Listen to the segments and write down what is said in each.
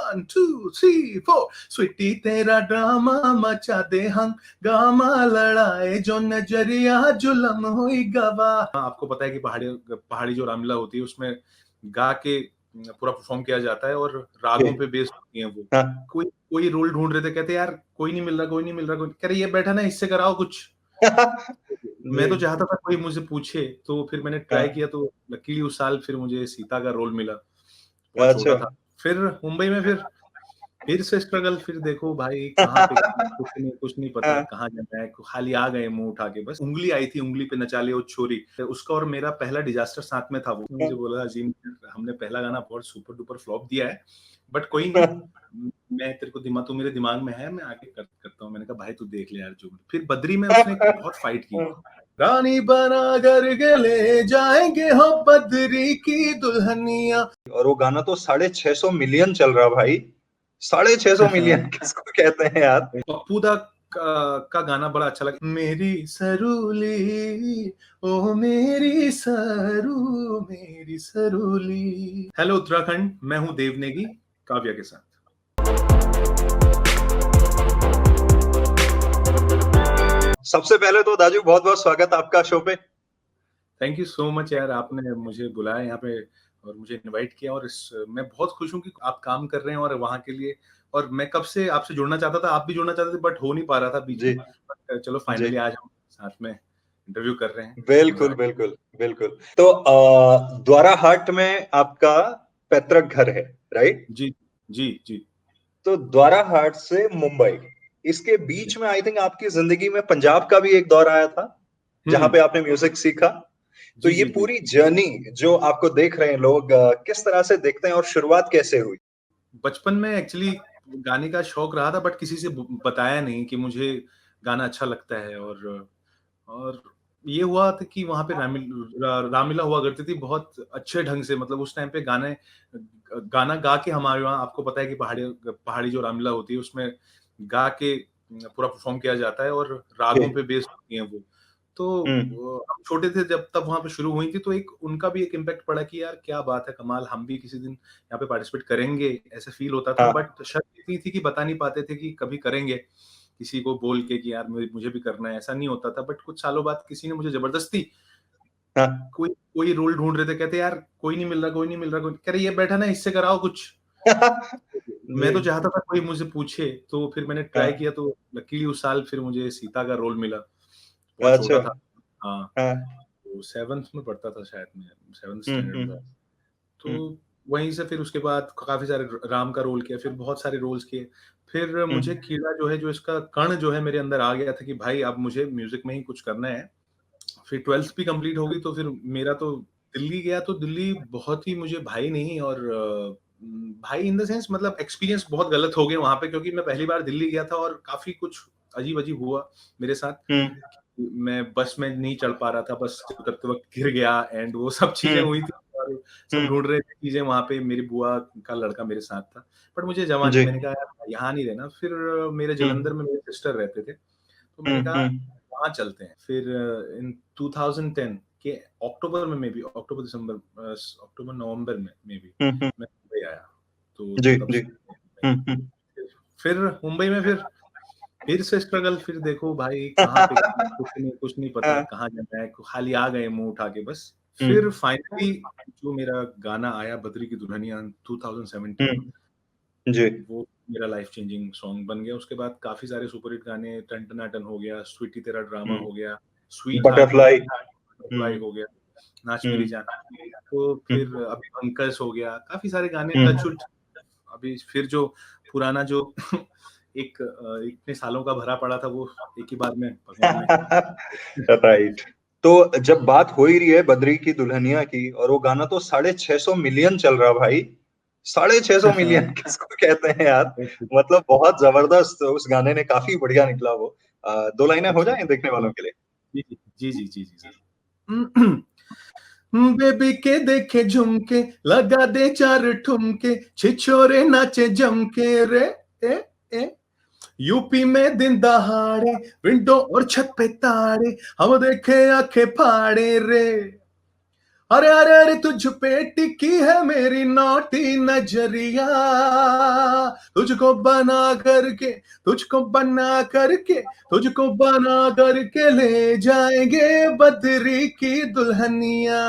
1 2 3 4 स्वीटी तेरा ड्रामा मचा दे हंगामा लड़ाए जो नजरिया जुलम हुई गवा। आपको पता है कि पहाड़ी जो रामलीला होती है उसमें गा के पूरा परफॉर्म किया जाता है और रागों पे बेस्ड होती है वो। हाँ। कोई रोल ढूंढ रहे थे, कहते यार कोई नहीं मिल रहा, कह रहे ये बैठा ना, इससे कराओ कुछ। मैं तो चाहता था कोई मुझे पूछे, तो फिर मैंने ट्राई किया, तो लकीली उस साल फिर मुझे सीता का रोल मिला। बहुत छोटा था। फिर मुंबई में फिर से स्ट्रगल, फिर देखो भाई कहाँ पे कुछ नहीं पता कहाँ जाना है, खाली आ गए मुंह उठा के, बस उंगली आई थी, उंगली पे नचा लिया वो छोरी। उसका और मेरा पहला डिजास्टर साथ में था। वो मुझे बोला अजीम हमने पहला गाना बहुत सुपर डुपर फ्लॉप दिया है, बट कोई नहीं, मैं तेरे को तू मेरे दिमाग में है, मैं आगे करता हूँ। मैंने कहा भाई तू देख ले यार जो। फिर बद्री में उसने बहुत फाइट की, रानी बना करके ले जाएंगे हो बद्री की दुल्हनिया। और वो गाना तो 650 मिलियन चल रहा भाई। 650 मिलियन किसको कहते हैं यार। पप्पू दा का गाना बड़ा अच्छा लगा, मेरी सरूली ओ मेरी सरूली। हेलो उत्तराखंड, मैं हूँ देव नेगी काव्या के साथ। सबसे पहले तो दाजू बहुत बहुत स्वागत आपका शो पे। थैंक यू सो मच यार, आपने मुझे बुलाया यहाँ पे और मुझे इनवाइट किया, और मैं बहुत खुश हूँ कि आप काम कर रहे हैं और वहाँ के लिए। और मैं कब से आपसे जुड़ना चाहता था, आप भी जुड़ना चाहते थे, बट हो नहीं पा रहा था बीच में। चलो फाइनली आज हम साथ में इंटरव्यू कर रहे हैं। बिल्कुल। तो द्वाराहाट में आपका पैतृक घर है, राइट? जी। तो द्वाराहाट से मुंबई, इसके बीच में आई थिंक आपकी जिंदगी में पंजाब का भी एक दौर आया था, जहां पे आपने म्यूजिक सीखा। तो ये पूरी जर्नी जो आपको देख रहे हैं लोग, किस तरह से देखते हैं और शुरुआत कैसे हुई? बचपन में एक्चुअली गाने का शौक रहा था, बट किसी से बताया नहीं कि मुझे गाना अच्छा लगता है। और ये हुआ था कि वहाँ पे रामलीला हुआ करती थी बहुत अच्छे ढंग से, मतलब उस टाइम पे गाना गा के हमारे वहाँ, आपको पता है कि पहाड़ी जो रामलीला होती है उसमें गा के पूरा परफॉर्म किया जाता है और रागों पे बेस्ड होती है वो। तो हम छोटे थे जब, तब वहाँ पे शुरू हुई थी, तो उनका भी एक इम्पैक्ट पड़ा कि यार क्या बात है, कमाल, हम भी किसी दिन यहाँ पे पार्टिसिपेट करेंगे, ऐसा फील होता था। बट शर्त इतनी थी कि बता नहीं पाते थे कि कभी करेंगे, किसी को बोल के कि यार मुझे भी करना है, ऐसा नहीं होता था। बट कुछ सालों बाद किसी ने मुझे जबरदस्ती कोई रोल ढूंढ रहे थे, कहते यार कोई नहीं मिल रहा, कह रहे ये बैठा ना, इससे कराओ कुछ। मैं तो चाहता था कोई मुझे पूछे, तो फिर मैंने ट्राई किया, तो लकीली उस साल फिर मुझे सीता का रोल मिला। बहुत छोटा था, हाँ, तो 7th में पढ़ता था शायद, मैं 7th स्टैंडर्ड में था। तो वहीं से फिर उसके बाद काफी सारे राम का रोल किया, फिर बहुत सारे रोल्स किए। फिर मुझे कीड़ा जो है, जो इसका कण जो है मेरे अंदर आ गया था कि भाई अब मुझे म्यूजिक में ही कुछ करना है। फिर 12th भी कंप्लीट हो गई, तो फिर मेरा तो दिल्ली गया, तो दिल्ली बहुत ही मुझे भाई नहीं, और भाई इन द सेंस मतलब एक्सपीरियंस बहुत गलत हो गया वहां पे, क्योंकि मैं पहली बार दिल्ली गया था और काफी कुछ अजीब अजीब हुआ मेरे साथ। मैं बस में नहीं चढ़ पा रहा था, बस उतरते वक्त गिर गया, एंड वो सब चीजें हुई थी, और सब ढूंढ रहे थे चीजें वहां पे। मेरी बुआ का लड़का मेरे साथ था, बट मुझे जमा नहीं, मैंने कहा यार यहाँ नहीं रहना। फिर मेरे जलंधर में मेरे सिस्टर रहते थे, तो मैंने कहा वहां चलते हैं। फिर इन 2010 के अक्टूबर में, अक्टूबर नवंबर में मैं मुंबई आया। तो तब से फिर मुंबई में फिर से स्ट्रगल, फिर देखो भाई कहाँ पे कुछ नहीं पता कहाँ जाना है, खाली आ गए मुंह उठा के बस। फिर फाइनली जो मेरा गाना आया बद्री की दुल्हनिया 2017 में, वो मेरा लाइफ चेंजिंग सॉन्ग बन गया। उसके बाद काफी सारे सुपरहिट गाने, टन हो गया, स्वीटी तेरा ड्रामा हो गया, स्वीट हार्ट बटरफ्लाई हो गया, नाच मेरी जान, तो फिर अभी पंकज हो गया, काफी सारे गाने, टचवुड। अभी फिर जो पुराना जो इतने सालों का भरा पड़ा था, वो एक ही बार में भगवान ने राइट। तो जब बात हो ही रही है बद्री की दुल्हनिया की, और वो गाना तो 650 मिलियन चल रहा भाई। 650 मिलियन किसको कहते हैं यार, मतलब बहुत जबरदस्त। उस गाने ने काफी बढ़िया निकला वो। 2 लाइनें हो जाएं देखने वालों के लिए? जी बेबी के देखे झुमके, लगा दे 4 ठुमके, छिछोरे नाचे जमके रे। ए यूपी में दिन दहाड़े, विंडो और छत पे ताड़े, हम देखे आंखें फाड़े रे। अरे अरे अरे तुझ पे टिकी है मेरी नौटी नजरिया, तुझको बना करके, तुझको बना करके, तुझको बना करके ले जाएंगे बद्री की दुल्हनिया,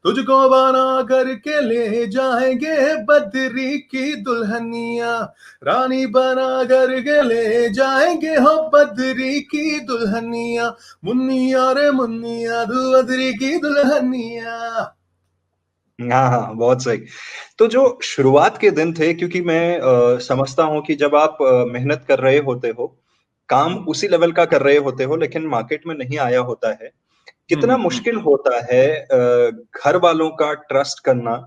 तुझको बना करके ले जाएंगे बद्री की दुल्हनिया, रानी बना करके ले जाएंगे हो बद्री की दुल्हनिया, मुन्निया रे मुन्निया तू बद्री की दुल्हनिया। हाँ हाँ, बहुत सही। तो जो शुरुआत के दिन थे, क्योंकि मैं समझता हूँ कि जब आप मेहनत कर रहे होते हो, काम उसी लेवल का कर रहे होते हो, लेकिन मार्केट में नहीं आया होता है, कितना मुश्किल होता है घर वालों का ट्रस्ट करना।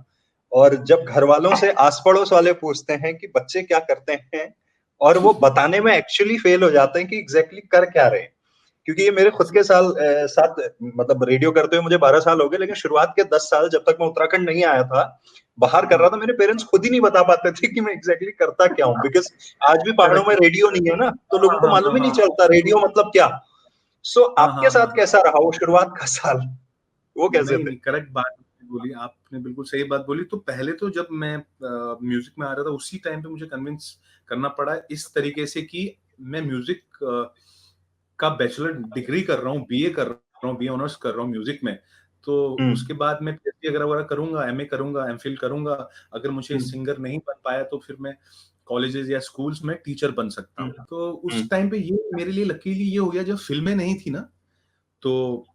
और जब घर वालों से आस पड़ोस वाले पूछते हैं कि बच्चे क्या करते हैं, और वो बताने में एक्चुअली फेल हो जाते हैं कि एग्जैक्टली कर क्या रहे हैं। क्योंकि ये मेरे खुद के साथ, मतलब रेडियो करते हुए मुझे 12 साल हो गए, लेकिन शुरुआत के 10 साल जब तक मैं उत्तराखंड नहीं आया था, बाहर कर रहा था, मेरे पेरेंट्स खुद ही नहीं बता पाते थे कि मैं एग्जैक्टली करता क्या हूँ, बिकॉज आज भी पहाड़ों में करेक्ट। रेडियो नहीं है ना, तो लोगों हाँ, को हाँ, मालूम हाँ, ही नहीं हाँ, चलता रेडियो मतलब क्या। सो हाँ, आपके हाँ, हाँ, साथ हाँ। कैसा रहा वो शुरुआत का साल, वो कैसे नहीं, थे? नहीं, करेक्ट बात बोली आपने, बिल्कुल सही बात बोली। तो पहले तो जब मैं म्यूज़िक में आ रहा था, उसी टाइम पे मुझे कन्विंस करना पड़ा इस तरीके से कि मैं म्यूज़िक का बैचलर डिग्री कर रहा हूँ, बीए कर रहा हूँ, बीए ऑनर्स कर रहा हूँ म्यूज़िक में। तो हुँ, उसके बाद मैं पीएचडी वगैरह करूँगा, एमए करूँगा, एमफिल करूँगा। अगर मुझे हुँ, सिंगर नहीं बन पाया तो फिर मैं कॉलेजेस या स्कूल्स में टीचर बन सकता हुँ, हूँ। तो हुँ, उस टाइम पे ये मेरे लिए लकीली ये हो गया जब फ़िल्में नहीं थी ना, तो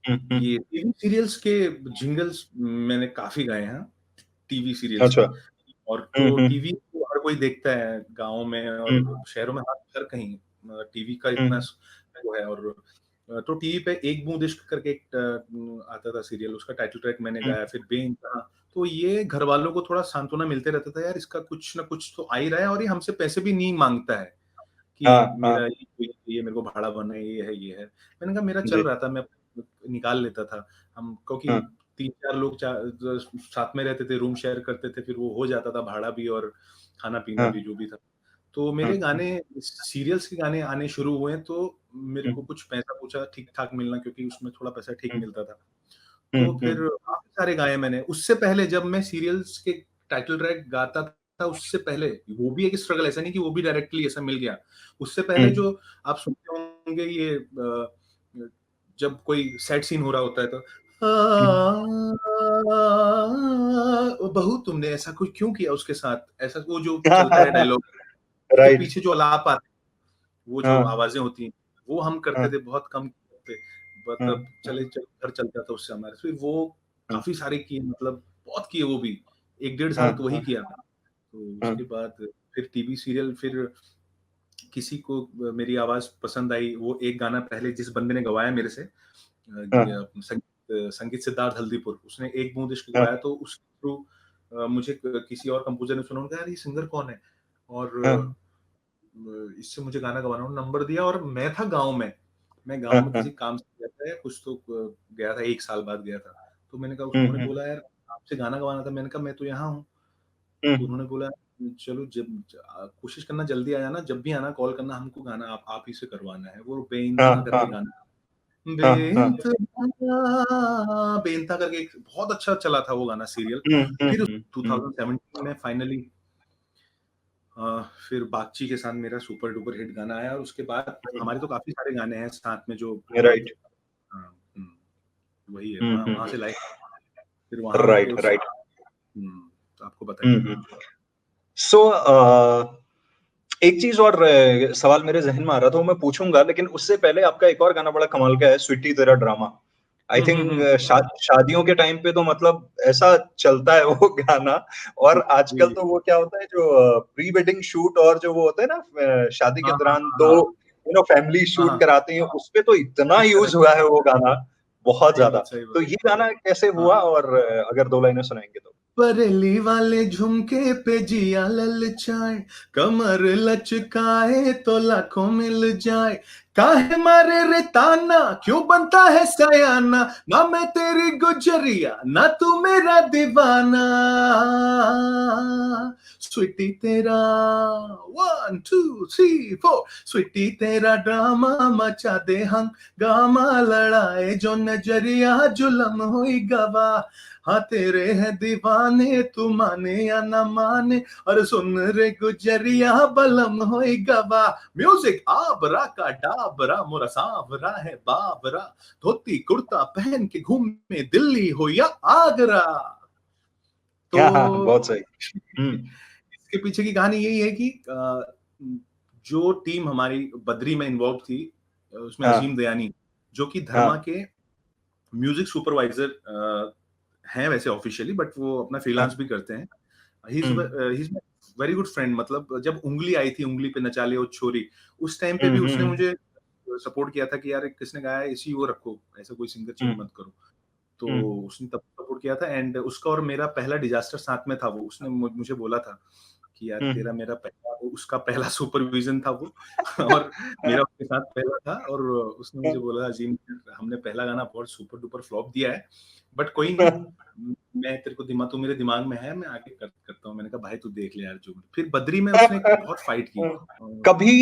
हुँ, हुँ। ये टीवी सीरियल्स के जिंगल्स मैंने काफ़ी गाए हैं, टीवी सीरियल्स अच्छा। के। और हुँ, तो हुँ, टीवी तो हर कोई देखता है गाँव में हुँ, और शहरों में, हर कहीं टीवी का हुँ, इतना वो है। और तो टीवी पे एक बूंद इश्क करके एक आता था सीरियल, उसका टाइटल ट्रैक मैंने हुँ। गाया, फिर बेइंतहा। तो ये घरवालों को थोड़ा सांत्वना मिलते रहता था, यार इसका कुछ ना कुछ तो आ ही रहा है और ये हमसे पैसे भी नहीं माँगता है हाँ, कि हाँ। मेरा ये मेरे को भाड़ा बना है, ये है, ये है। मैंने कहा मेरा चल जी। रहा था, मैं निकाल लेता था। हम क्योंकि हाँ, 3-4 लोग साथ में रहते थे, रूम शेयर करते थे, फिर वो हो जाता था भाड़ा भी और खाना-पीना हाँ, भी जो भी था। तो हाँ, मेरे हाँ। गाने सीरियल्स के गाने आने शुरू हुए तो मेरे हुँ, को कुछ पैसा-वूसा ठीक-ठाक मिलना, क्योंकि उसमें थोड़ा पैसा ठीक हुँ, मिलता था। हुँ, तो हुँ, फिर काफ़ी सारे गाए मैंने। उससे पहले जब मैं सीरियल्स के टाइटल ट्रैक गाता था, उससे पहले वो भी एक स्ट्रगल, ऐसा नहीं कि वो भी डायरेक्टली ऐसा मिल गया। उससे हुँ। पहले जो आप सुनते होंगे ये जब कोई सैड सीन हो रहा होता है तो हुँ। ओ बहू तुमने ऐसा कुछ क्यों किया उसके साथ? ऐसा वो जो हाँ, चलता हाँ, है हाँ। डायलॉग, उसके राइट। पीछे जो आलाप आते हैं, वो जो हाँ, आवाज़ें होती हैं, वो हम हाँ, करते थे, बहुत कम करते। हाँ, मतलब चले हाँ, चल घर चलता था उससे हमारे। फिर वो हाँ, काफ़ी सारे किए, मतलब बहुत किए वो भी। 1 डेढ़ हाँ, साल तो वही हाँ, किया। तो हाँ, उसके बाद फिर टीवी सीरियल, फिर किसी को मेरी आवाज़ पसंद आई। वो एक गाना पहले जिस बंदे ने गवाया मेरे से, हाँ, संगीत सिद्धार्थ हल्दीपुर, उसने एक बूंद इश्क हाँ, गवाया तो उसके थ्रू मुझे किसी और कंपोज़र ने सुना, उन्होंने कहा यार ये सिंगर कौन है? और हाँ, इससे मुझे गाना गवाना, उन्होंने नंबर दिया और मैं था गाँव में। मैं गाँव हाँ, में हाँ। किसी काम से गया था या कुछ तो गया था, 1 साल बाद गया था। तो मैंने कहा, हुँ, उन्होंने हुँ, बोला यार आपसे गाना गवाना था। मैंने कहा मैं तो यहाँ हूँ। हुँ। तो उन्होंने बोला चलो कोशिश करना जल्दी आ जाना, जब भी आना कॉल करना, हमको गाना आप ही से करवाना है। वो हाँ, बेइंतहा करके हाँ, गाना, हाँ, हाँ। बेइंतहा बेइंतहा करके एक बहुत अच्छा चला था वो गाना सीरियल। हुँ, हुँ, फिर हुँ, हुँ। 2017 में फाइनली फिर बागची के साथ मेरा सुपर डुपर हिट गाना आया और उसके बाद हमारे तो काफ़ी सारे गाने हैं साथ में जो राइट। हाँ, वही है, हुँ, वहाँ हुँ, वहाँ से हुँ। लाइफ, फिर वहाँ के राइट, उस राइट। तो आपको हुँ, बताइए? हुँ। सो एक चीज़ और सवाल मेरे ज़हन में आ रहा था, वो मैं पूछूँगा, लेकिन उससे पहले आपका एक और गाना बड़ा कमाल का है, स्वीटी तेरा ड्रामा। आई हुँ, हुँ, थिंक हुँ। शादियों के टाइम पे तो मतलब ऐसा चलता है वो गाना। और जी, आजकल जी। तो वो क्या होता है, जो प्री वेडिंग शूट और जो वो होता है ना, शादी के हाँ, हाँ, दौरान हाँ, 2 हाँ। फैमिली हाँ, शूट हाँ। कराते हैं, उसपे तो इतना करेक्ट, यूज़ करेक्ट। हुआ है वो गाना, बहुत सही ज़्यादा। बात, सही बात। तो ये गाना कैसे हाँ, हुआ, हाँ। और अगर 2 लाइनें सुनाएँगे तो? बरेली वाले झुमके पे जिया ललचाए, कमर लचकाए तो लाखों मिल जाए। काहे मारे रे ताना, क्यों बनता है सयाना, ना मैं तेरी गुजरिया, ना तू मेरा दीवाना। स्वीटी तेरा 1 2 3 4, स्वीटी तेरा ड्रामा मचा दे हंगामा, लड़ाए जो नजरिया जुलम हुई गवा, हाँ तेरे हैं दीवाने, तू माने या ना माने, और सुन रे गुजरिया बलम होई गवा। म्यूजिक आबरा का डाबरा, मोरा सांवरा है बाबरा, धोती कुर्ता पहन के घूमे दिल्ली हो या आगरा। तो हाँ, बहुत सही। इसके पीछे की कहानी यही है कि जो टीम हमारी बद्री में इन्वॉल्व थी, उसमें हाँ, अजीम दयानी, जो कि धर्मा हाँ, के म्यूजिक सुपरवाइजर हैं वैसे ऑफिशियली, बट वो अपना फ्रीलांस हाँ, भी करते हैं। He is hmm, very good friend. मतलब जब उंगली आई थी, उंगली पे नचा ले ओ छोरी, उस टाइम पे भी हम्म, उसने हम्म, मुझे सपोर्ट किया था कि यार किसने गाया है, इसी वो रखो, ऐसा कोई सिंगर चेंज हम्म, मत करो। तो हम्म, उसने तब सपोर्ट किया था, एंड उसका और मेरा पहला डिजास्टर साथ में था। वो उसने मुझे बोला था कि यार हम्म, तेरा मेरा पहला, उसका पहला सुपरविजन था वो और मेरा उसके साथ पहला था। और उसने मुझे बोला, अजीम हमने पहला गाना बहुत सुपर डुपर फ्लॉप दिया है, बट कोई नहीं, मैं तेरे को दिमाग, तू मेरे दिमाग में है, मैं आगे करता हूँ। मैंने कहा भाई तू देख ले यार जो। फिर बद्री में उसने बहुत फाइट की। कभी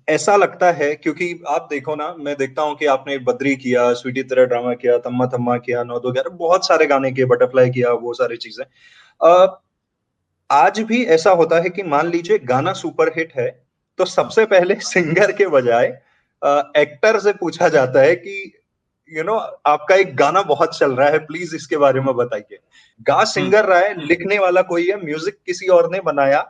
ऐसा लगता है, क्योंकि आप देखो ना, मैं देखता हूँ कि आपने बद्री किया, स्वीटी तेरा ड्रामा किया, तम्मा तम्मा किया, नौ दो ग्यारह, बहुत सारे गाने किए, बटरफ्लाई किया, वो सारी चीजें। अ, आज भी ऐसा होता है कि मान लीजिए गाना सुपर हिट है, तो हाँ सबसे पहले सिंगर के बजाय एक्टर से पूछा जाता है कि आपका एक गाना बहुत चल रहा है, प्लीज इसके बारे में बताइए। गा हम्म, सिंगर रहा है, लिखने वाला कोई है, म्यूजिक किसी और ने बनाया,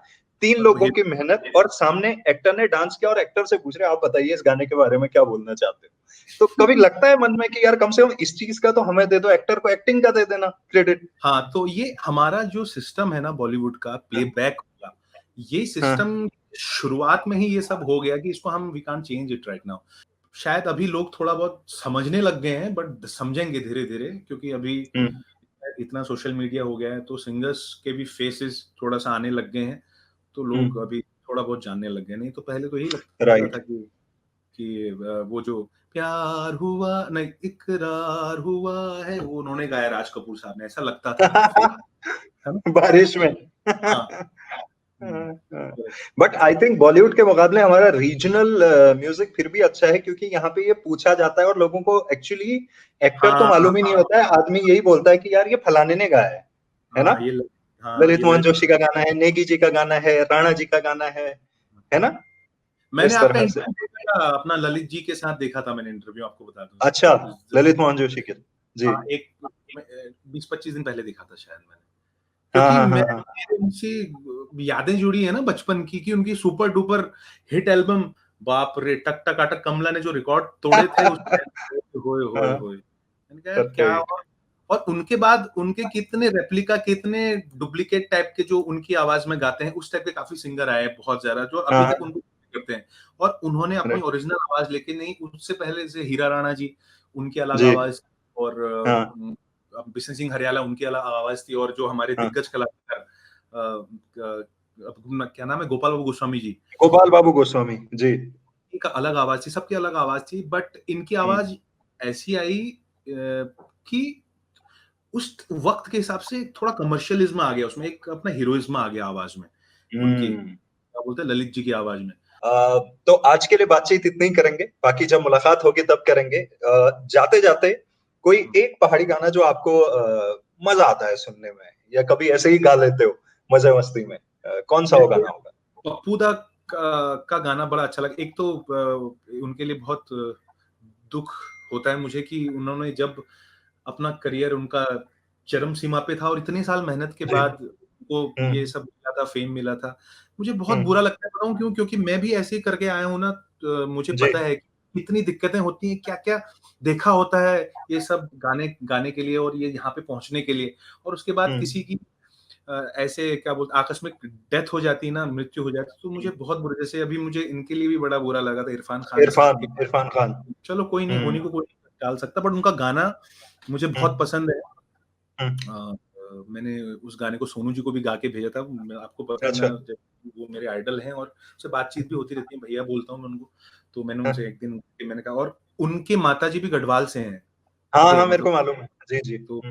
तीन और लोगों वही की मेहनत, और सामने एक्टर ने डांस किया, और एक्टर से पूछ रहे हैं, आप बताइए इस गाने के बारे में क्या बोलना चाहते हो। तो कभी लगता है मन में कि यार कम से कम इस चीज का तो हमें दे दो, एक्टर को एक्टिंग का दे देना क्रेडिट। हाँ, तो ये हमारा जो सिस्टम है ना बॉलीवुड का, प्लेबैक वाला, ये हाँ, सिस्टम शुरुआत में ही ये सब हो गया कि इसको हम we can't change it right now. शायद अभी लोग थोड़ा बहुत समझने लग गए हैं, बट समझेंगे धीरे धीरे, क्योंकि अभी हम्म, इतना सोशल मीडिया हो गया है, तो सिंगर्स के भी फेसेस थोड़ा सा आने लग गए हैं, तो लोग हम्म, अभी थोड़ा बहुत जानने लग गए। नहीं तो पहले तो यही लगता राइट। था कि वो जो प्यार हुआ नहीं इकरार हुआ है, वो उन्होंने गाया राज कपूर साहब ने, ऐसा लगता था फेक, है ना? बारिश में। हाँ। Correct. But I think Bollywood के मुकाबले हमारा रीजनल म्यूजिक फिर भी अच्छा है, क्योंकि यहाँ पे ये पूछा जाता है और लोगों को एक्चुअली एक्टर तो हाँ मालूम ही नहीं होता है, आदमी यही बोलता है कि यार ये फलाने ने गाया है ना। हाँ हाँ ललित ये मोहन ललित। जोशी का गाना है, नेगी जी का गाना है, राणा जी का गाना है ना, मैंने इस आपका तरह से। इंटरव्यू देखा था, अपना ललित जी के साथ देखा था मैंने इंटरव्यू, आपको बता अच्छा, दूं। ललित मोहन जोशी के। जी। हाँ, एक 20-25 दिन पहले देखा था शायद मैंने, हाँ, क्योंकि हाँ, हाँ, हाँ। मेरे उनसे यादें जुड़ी है ना बचपन की, कि उनकी सुपर डुपर हिट एल्बम, बाप रे, टक टक अटक, कमला ने जो रिकॉर्ड तोड़े थे उस टाइम पे, होए होए हाँ, होए, मैंने कहा यार क्या। राइट। और उनके बाद उनके कितने रेप्लिका, कितने डुप्लीकेट टाइप के जो उनकी आवाज में गाते हैं, उस टाइप के काफी सिंगर आए हैं बहुत ज्यादा, जो हाँ, अभी तक हाँ, उनको करते हैं। और उन्होंने अपनी राइट। ओरिजिनल आवाज लेके नहीं, उससे पहले से हीरा राणा जी, उनकी अलग जी। आवाज, और हाँ, बिशन सिंह हरियाला, उनकी अलग आवाज थी, और जो हमारे हाँ। दिग्गज कलाकार क्या नाम है, गोपाल बाबू गोस्वामी जी, गोपाल बाबू गोस्वामी जी। इनका अलग आवाज थी, सबकी अलग आवाज थी, बट इनकी हम्म, आवाज ऐसी आई कि उस वक्त के हिसाब से थोड़ा कमर्शियलिज्म आ गया उसमें, एक अपना हीरोइज्म आ गया आवाज में उनकी, हम्म। क्या बोलते हैं, ललित जी की आवाज में। तो आज के लिए बातचीत इतनी ही करेंगे, बाकी जब मुलाकात होगी तब करेंगे। जाते जाते कोई एक पहाड़ी गाना जो आपको मजा आता है सुनने में, या कभी ऐसे ही गा लेते हो मजे मस्ती में, कौन सा वो मेरे गाना होगा? पप्पू दा का गाना बड़ा अच्छा लगा। एक तो उनके लिए बहुत दुख होता है मुझे कि उन्होंने जब अपना करियर उनका चरम सीमा पे था, और इतने साल मेहनत के जी। बाद वो ये हम्म, सब मिला था, फेम मिला था, मुझे बहुत हम्म, बुरा लगता है। बताऊं क्यों? क्योंकि मैं भी ऐसे ही करके आया हूं ना, तो मुझे जी, पता है कि कितनी दिक्कतें होती हैं, क्या क्या देखा होता है ये सब गाने गाने के लिए, और ये यहाँ पे पहुंचने के लिए। और उसके बाद हम्म, किसी की ऐसे क्या बोलते, आकस्मिक डेथ हो जाती है ना, मृत्यु हो जाती है, तो मुझे बहुत बुरा, जैसे अभी मुझे इनके लिए भी बड़ा बुरा लगा था, इरफान खान साहब इरफान के। इरफान खान। चलो कोई नहीं, होनी को कोई नहीं टाल सकता, बट उनका गाना मुझे बहुत हम्म, पसंद है। हम्म, मैंने उस गाने को सोनू जी को भी गा के भेजा था। आपको पता है, अच्छा। वो मेरे आइडल हैं, और उससे बातचीत भी होती रहती है, भैया बोलता हूँ मैं उनको। तो मैंने उनसे एक दिन मैंने कहा, और उनके माता जी भी गढ़वाल से हैं, हाँ, थे हाँ, मेरे मतलब। को मालूम है, जी, जी। तो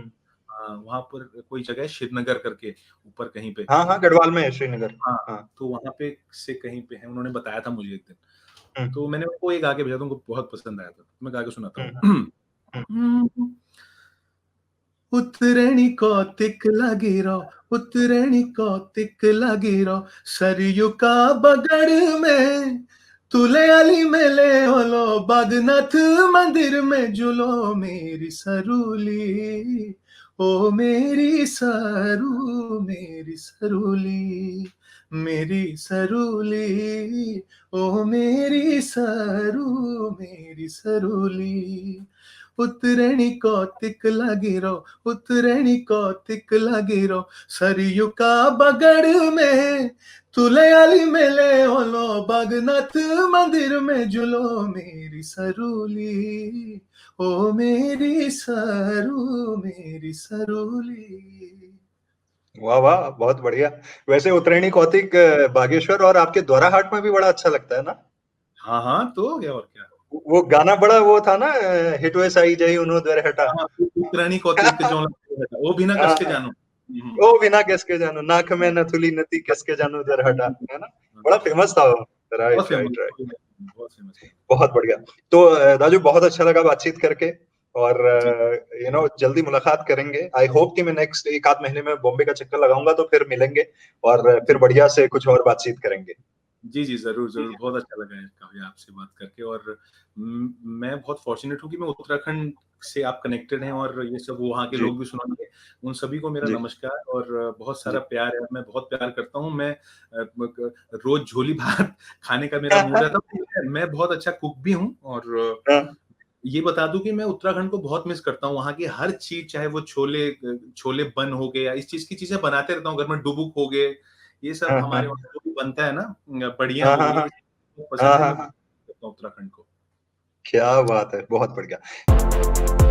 वहां पर कोई जगह है श्रीनगर करके, ऊपर कहीं पे। हाँ, हाँ, गढ़वाल में है श्रीनगर। हाँ, हाँ। तो वहां पे से कहीं पे है, उन्होंने बताया था मुझे एक दिन। हम्म, तो मैंने उनको ये गा के भेजा था, उनको बहुत पसंद आया था, मैं गा के सुनाता हम्म, हूँ। हम्म, उतरणी कौतिक लागिरो, उतरणी कौतिक लागिरो, सरयू का बगड़ में, तुले आली मेले होलो, बागनाथ मंदिर में झूलो मेरी सरूली, ओ मेरी सरू, मेरी सरूली, मेरी सरूली, ओ मेरी सरू, मेरी सरूली। उतरणी कौतिक लागिरो, उतरणी कौतिक लागिरो, सरयू का बगड़ में, तुले आली मेले होलो, बागनाथ मंदिर में झूलो मेरी सरूली, ओ मेरी सरू, मेरी सरूली। वाह वाह, बहुत बढ़िया। वैसे उतरणी कौतिक बागेश्वर और आपके द्वाराहाट में भी बड़ा अच्छा लगता है ना? हाँ हाँ, तो हो गया और क्या। वो गाना बड़ा वो था ना, हिटवे साई जई उन्हों द्वार हटा। हाँ, उतरणी कौतिक जो वो बिना कस के हाँ, जानो। ओ बिना किसके जानो, नाक में नथुली नती किसके जानो दर हटा, है ना? बड़ा फेमस था वो। बहुत राइट फेमस, राइट राइट। बहुत फेमस। बहुत बढ़िया। तो राजू, बहुत अच्छा लगा बातचीत करके, और जी जल्दी मुलाकात करेंगे। आई होप कि मैं नेक्स्ट एक आध महीने में बॉम्बे का चक्कर लगाऊंगा तो फिर मिलेंगे, और फिर जी बढ़िया से कुछ और बातचीत करेंगे। जी जी, ज़रूर, ज़रूर। ठीक है। बहुत अच्छा लगा है काफ़ी आपसे बात करके, और मैं बहुत फ़ॉर्च्यूनेट हूँ कि मैं उत्तराखंड से आप कनेक्टेड हैं और ये सब वहाँ के जी लोग भी सुनेंगे। उन सभी को मेरा जी नमस्कार और बहुत सारा जी। प्यार है, मैं बहुत प्यार करता हूँ। मैं ब क रोज़ झोली भात खाने का मेरा मूड रहता है। मैं बहुत अच्छा कुक भी हूँ, और हाँ ये बता दूँ कि मैं उत्तराखंड को बहुत मिस करता हूँ। वहाँ की हर चीज़, चाहे वो छोले बन हो गए या इस चीज़ की चीज़ें बनाते रहता हूँ घर में, डुबुक हो गए, ये सब हाँ हमारे हाँ वहाँ जो भी बनता है ना, बढ़िया हाँ हो हाँ गई, हाँ ये सब हाँ पसंद है, हाँ मैं हाँ। करता हूँ उत्तराखंड को। क्या बात है, बहुत बढ़िया।